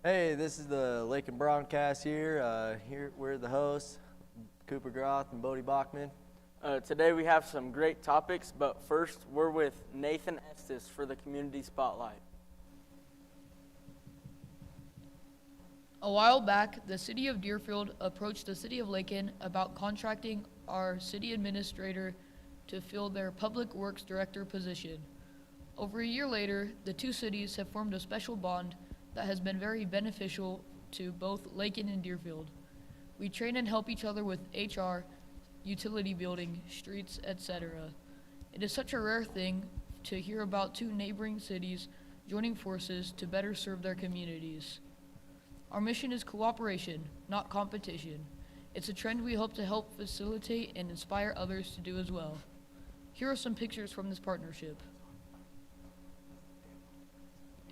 Hey, this is the Lake and Bronc cast here. Here we're the hosts, Cooper Groth and Bodie Bachman. Today we have some great topics, but first we're with Nathan Estes for the Community Spotlight. A while back, the city of Deerfield approached the city of Lakin about contracting our city administrator to fill their public works director position. Over a year later, the two cities have formed a special bond that has been very beneficial to both Lakin and Deerfield. We train and help each other with HR, utility building, streets, etc. It is such a rare thing to hear about two neighboring cities joining forces to better serve their communities. Our mission is cooperation, not competition. It's a trend we hope to help facilitate and inspire others to do as well. Here are some pictures from this partnership.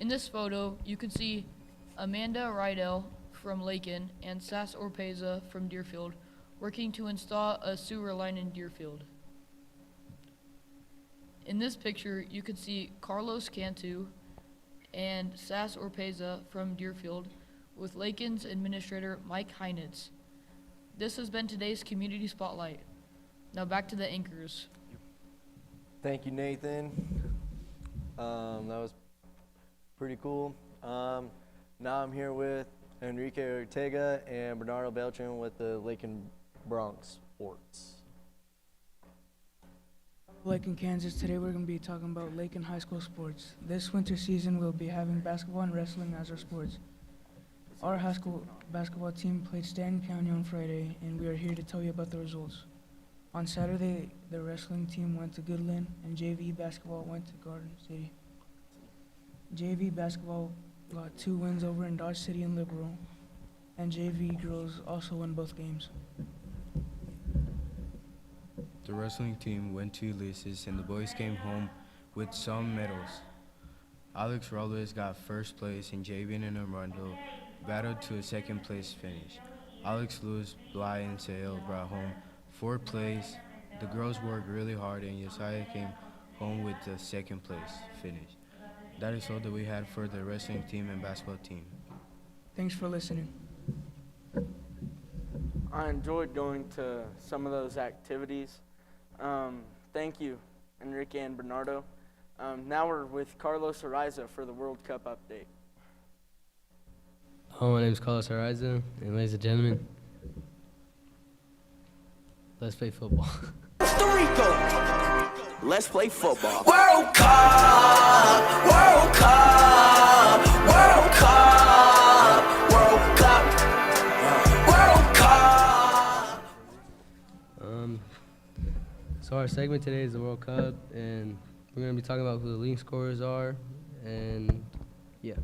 In this photo, you can see Amanda Rydell from Lakin and Sas Orpeza from Deerfield working to install a sewer line in Deerfield. In this picture, you can see Carlos Cantu and Sas Orpeza from Deerfield with Lakin's administrator Mike Heinitz. This has been today's Community Spotlight. Now back to the anchors. Thank you, Nathan. That was pretty cool. Now I'm here with Enrique Ortega and Bernardo Beltran with the Lakin Bronc Sports. Lakin, Kansas. Today we're going to be talking about Lakin High School sports. This winter season we'll be having basketball and wrestling as our sports. Our high school basketball team played Stanton County on Friday, and we are here to tell you about the results. On Saturday, the wrestling team went to Goodland, and JV basketball went to Garden City. JV basketball got 2 wins over in Dodge City and Liberal, and JV girls also won both games. The wrestling team went to Ulysses, and the boys came home with some medals. Alex Robles got first place, and Javian and Armando battled to a second place finish. Alex Lewis, Bly, and Sale brought home 4th place. The girls worked really hard, and Josiah came home with the second place finish. That is all that we had for the wrestling team and basketball team. Thanks for listening. I enjoyed going to some of those activities. Thank you, Enrique and Bernardo. Now we're with Carlos Ariza for the World Cup update. My name is Carlos Ariza, and ladies and gentlemen, let's play football. Costa Rica. Let's play football. World Cup, World Cup, World Cup, World Cup, World Cup. So our segment today is the World Cup, and we're going to be talking about who the leading scorers are, and yeah.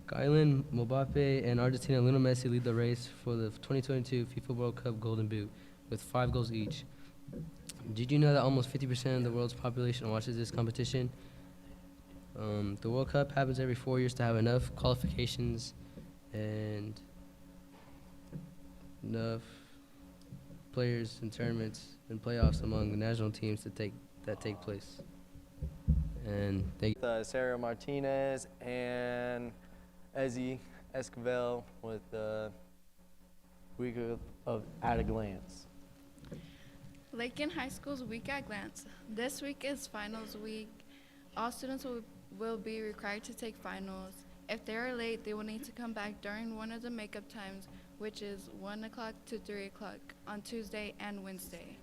Kylian Mbappe and Argentina Lionel Messi lead the race for the 2022 FIFA World Cup Golden Boot with 5 goals each. Did you know that almost 50% of the world's population watches this competition? The World Cup happens every 4 years to have enough qualifications and enough players and tournaments and playoffs among the national teams to take place. And they Sarah Martinez and Ezzy Esquivel with the week of At a Glance. Lakin High School's Week at Glance. This week is finals week. All students will be required to take finals. If they are late, they will need to come back during one of the makeup times, which is 1 o'clock to 3 o'clock on Tuesday and Wednesday.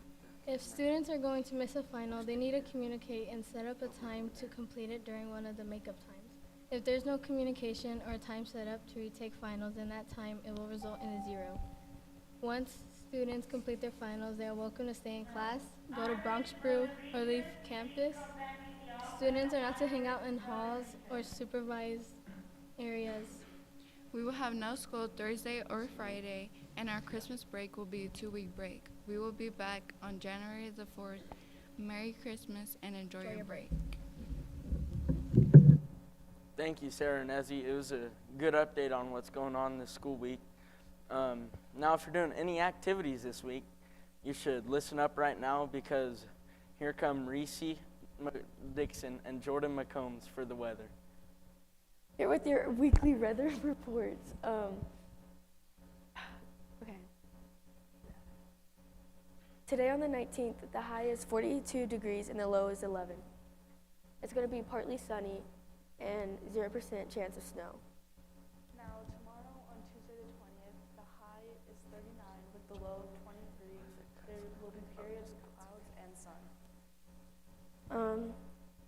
If students are going to miss a final, they need to communicate and set up a time to complete it during one of the makeup times. If there's no communication or time set up to retake finals in that time, it will result in a 0. Once students complete their finals, they are welcome to stay in class, go to Bronc Brew, or leave campus. Students are not to hang out in halls or supervised areas. We will have no school Thursday or Friday, and our Christmas break will be a 2-week break. We will be back on January the 4th. Merry Christmas and enjoy your break. Thank you, Sarah and Ezzy. It was a good update on what's going on this school week. Now, if you're doing any activities this week, you should listen up right now because here come Reese Dixon and Jordan McCombs for the weather. Here with your weekly weather reports. Okay. Today on the 19th, the high is 42 degrees and the low is 11. It's going to be partly sunny and 0% chance of snow. Now, tomorrow on Tuesday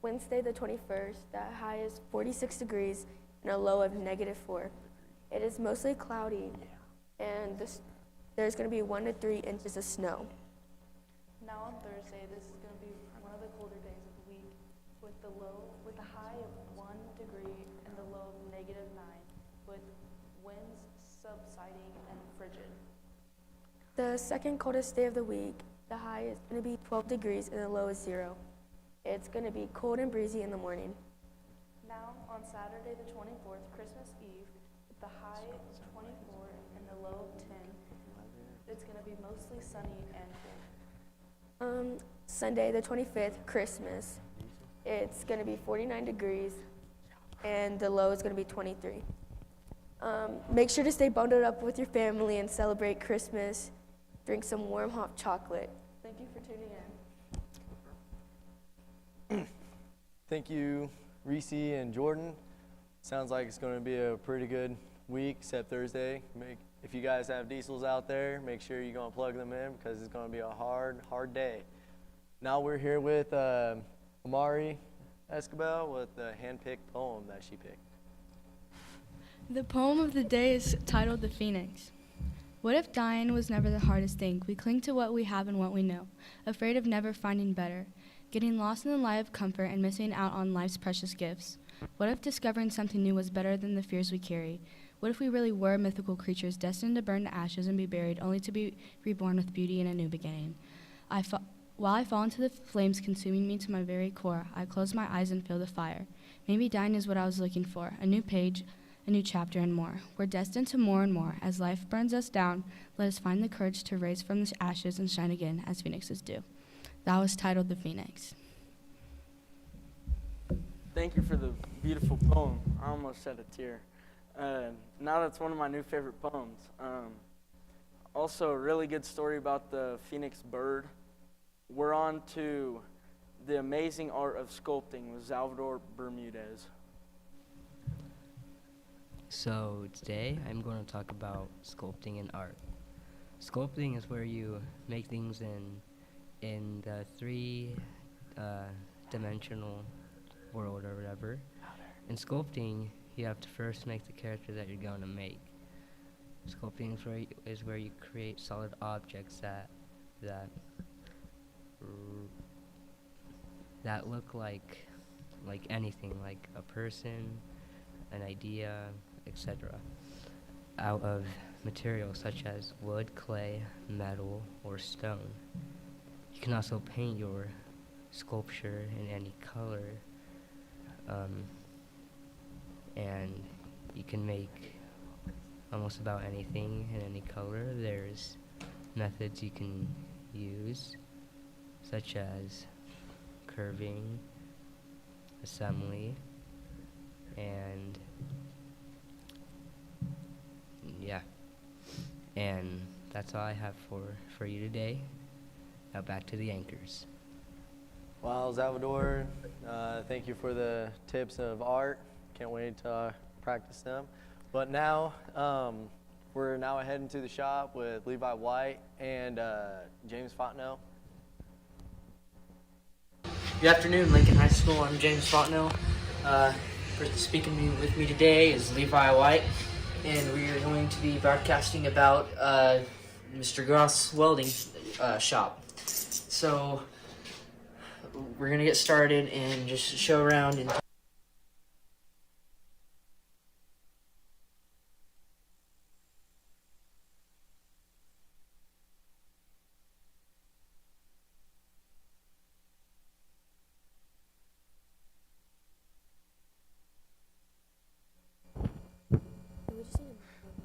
Wednesday the 21st, the high is 46 degrees and a low of -4. It is mostly cloudy, and there's going to be 1 to 3 inches of snow. Now on Thursday, this is going to be one of the colder days of the week, with a high of 1 degree and the low of -9, with winds subsiding and frigid. The second coldest day of the week, the high is going to be 12 degrees and the low is 0. It's going to be cold and breezy in the morning. Now on Saturday the 24th, Christmas Eve, with the high of 24 and the low of 10, it's going to be mostly sunny and cool. Sunday the 25th, Christmas, it's going to be 49 degrees and the low is going to be 23. Make sure to stay bundled up with your family and celebrate Christmas. Drink some warm hot chocolate. Thank you for tuning in. Thank you, Reese and Jordan. Sounds like it's going to be a pretty good week, except Thursday. If you guys have diesels out there, make sure you're going to plug them in because it's going to be a hard day. Now we're here with Amari Escobar with the hand-picked poem that she picked. The poem of the day is titled The Phoenix. What if dying was never the hardest thing? We cling to what we have and what we know, afraid of never finding better, getting lost in the lie of comfort and missing out on life's precious gifts. What if discovering something new was better than the fears we carry? What if we really were mythical creatures destined to burn to ashes and be buried, only to be reborn with beauty and a new beginning? While I fall into the flames consuming me to my very core, I close my eyes and feel the fire. Maybe dying is what I was looking for, a new page, a new chapter and more. We're destined to more and more. As life burns us down, let us find the courage to rise from the ashes and shine again as phoenixes do. That was titled The Phoenix. Thank you for the beautiful poem. I almost shed a tear. Now that's one of my new favorite poems. Also, a really good story about the phoenix bird. We're on to the amazing art of sculpting with Salvador Bermudez. So today I'm going to talk about sculpting and art. Sculpting is where you make things in the three-dimensional world or whatever. In sculpting, you have to first make the character that you're going to make. Sculpting is where you create solid objects that look like anything, like a person, an idea, etc., out of materials such as wood, clay, metal, or stone. You can also paint your sculpture in any color, and you can make almost about anything in any color. There's methods you can use, such as curving, assembly, and yeah. And that's all I have for you today. Now back to the anchors. Wow, Salvador, thank you for the tips of art. Can't wait to practice them. But now, we're now heading to the shop with Levi White and James Fontenot. Good afternoon, Lincoln High School. I'm James Fontenot. Speaking with me today is Levi White, and we are going to be broadcasting about Mr. Gross welding shop. So we're going to get started and just show around and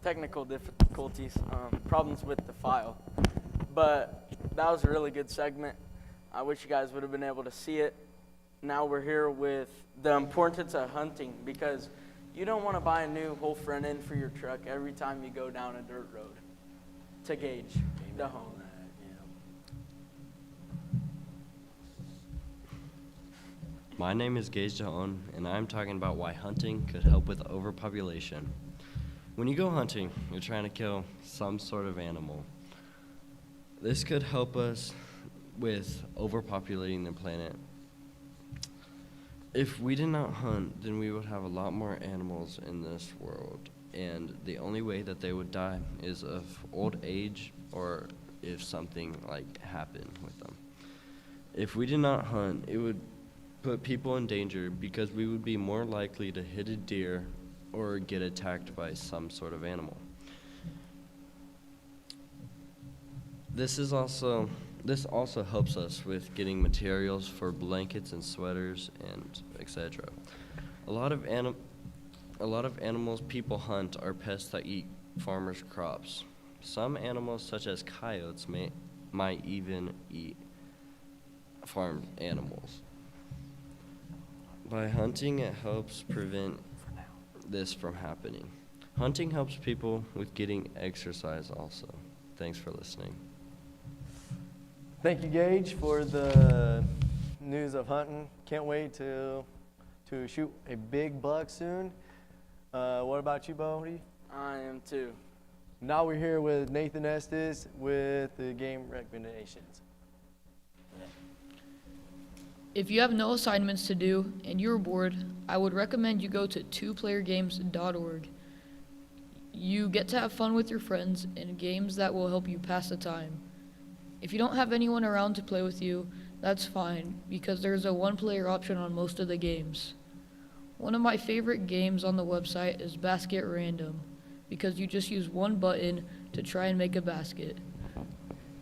Technical difficulties, problems with the file. But that was a really good segment. I wish you guys would have been able to see it. Now we're here with the importance of hunting, because you don't want to buy a new whole front end for your truck every time you go down a dirt road to gauge the home. My name is Gage Jahan, and I'm talking about why hunting could help with overpopulation. When you go hunting, you're trying to kill some sort of animal. This could help us with overpopulating the planet. If we did not hunt, then we would have a lot more animals in this world, and the only way that they would die is of old age or if something like happened with them. If we did not hunt, it would put people in danger because we would be more likely to hit a deer or get attacked by some sort of animal. This also helps us with getting materials for blankets and sweaters and etc. A lot of animals people hunt are pests that eat farmers' crops. Some animals, such as coyotes, might even eat farm animals. By hunting, it helps prevent this from happening. Hunting helps people with getting exercise also. Thanks for listening. Thank you, Gage, for the news of hunting. Can't wait to shoot a big buck soon. What about you, Bodie? I am too. Now we're here with Nathan Estes with the game recommendations. If you have no assignments to do and you're bored, I would recommend you go to twoplayergames.org. You get to have fun with your friends in games that will help you pass the time. If you don't have anyone around to play with you, that's fine, because there's a one-player option on most of the games. One of my favorite games on the website is Basket Random, because you just use one button to try and make a basket.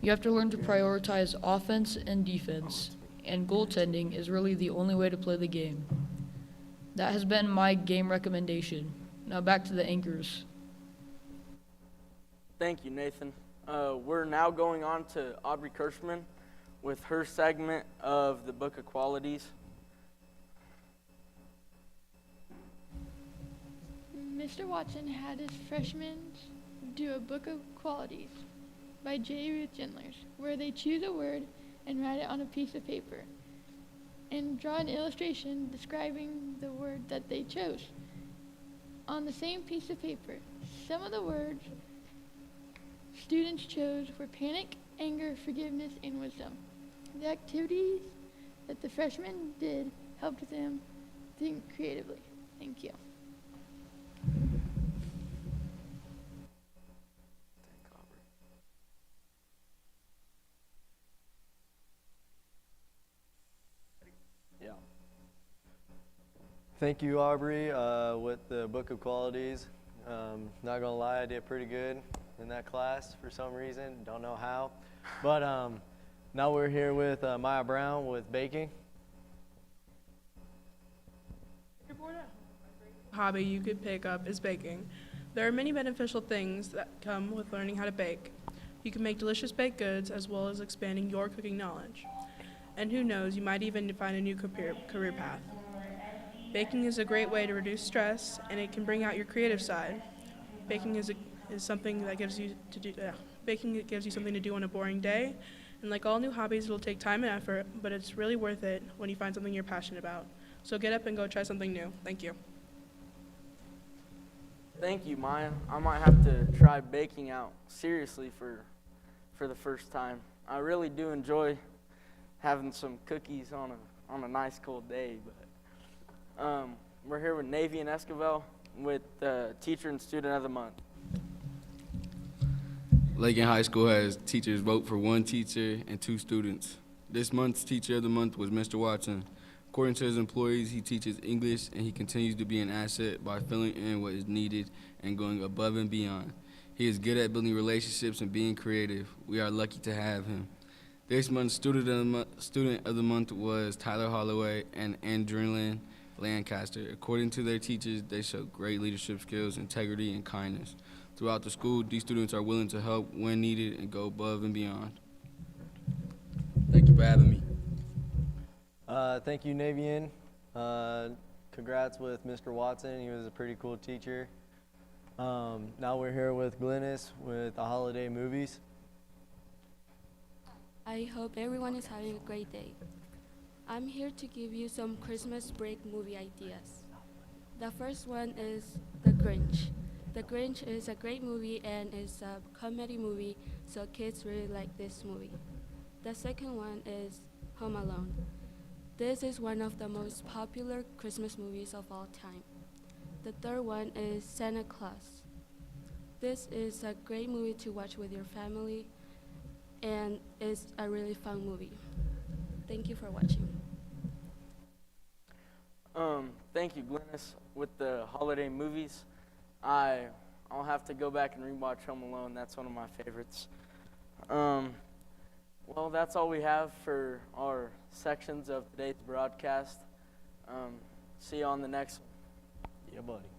You have to learn to prioritize offense and defense, and goaltending is really the only way to play the game. That has been my game recommendation. Now back to the anchors. Thank you, Nathan. We're now going on to Aubrey Kirschman with her segment of the Book of Qualities. Mr. Watson had his freshmen do a Book of Qualities by J. Ruth Gendlers, where they choose a word and write it on a piece of paper and draw an illustration describing the word that they chose. On the same piece of paper, some of the words students chose were panic, anger, forgiveness, and wisdom. The activities that the freshmen did helped them think creatively. Thank you. Yeah. Thank you, Aubrey, with the Book of Qualities. Not gonna lie, I did pretty good in that class for some reason. Don't know how. But now we're here with Maya Brown with baking. Hobby you could pick up is baking. There are many beneficial things that come with learning how to bake. You can make delicious baked goods as well as expanding your cooking knowledge. And who knows, you might even find a new career path. Baking is a great way to reduce stress, and it can bring out your creative side. Baking is something that gives you baking gives you something to do on a boring day, and like all new hobbies, it'll take time and effort, but it's really worth it when you find something you're passionate about. So get up and go try something new. Thank you. Thank you, Maya. I might have to try baking out seriously for the first time. I really do enjoy having some cookies on a nice cold day. But we're here with Navy and Esquivel with Teacher and Student of the Month. Lakin High School has teachers vote for one teacher and two students. This month's Teacher of the Month was Mr. Watson. According to his employees, he teaches English and he continues to be an asset by filling in what is needed and going above and beyond. He is good at building relationships and being creative. We are lucky to have him. This month's Student of the Month was Tyler Holloway and Andrelyn Lancaster. According to their teachers, they show great leadership skills, integrity, and kindness. Throughout the school, these students are willing to help when needed and go above and beyond. Thank you for having me. Thank you, Navian. Congrats with Mr. Watson. He was a pretty cool teacher. Now we're here with Glynis with the holiday movies. I hope everyone is having a great day. I'm here to give you some Christmas break movie ideas. The first one is The Grinch. The Grinch is a great movie and is a comedy movie, so kids really like this movie. The second one is Home Alone. This is one of the most popular Christmas movies of all time. The third one is Santa Claus. This is a great movie to watch with your family, and it's a really fun movie. Thank you for watching. Thank you, Glennis. With the holiday movies, I'll have to go back and rewatch Home Alone. That's one of my favorites. Well, that's all we have for our sections of today's broadcast. See you on the next one. Yeah, buddy.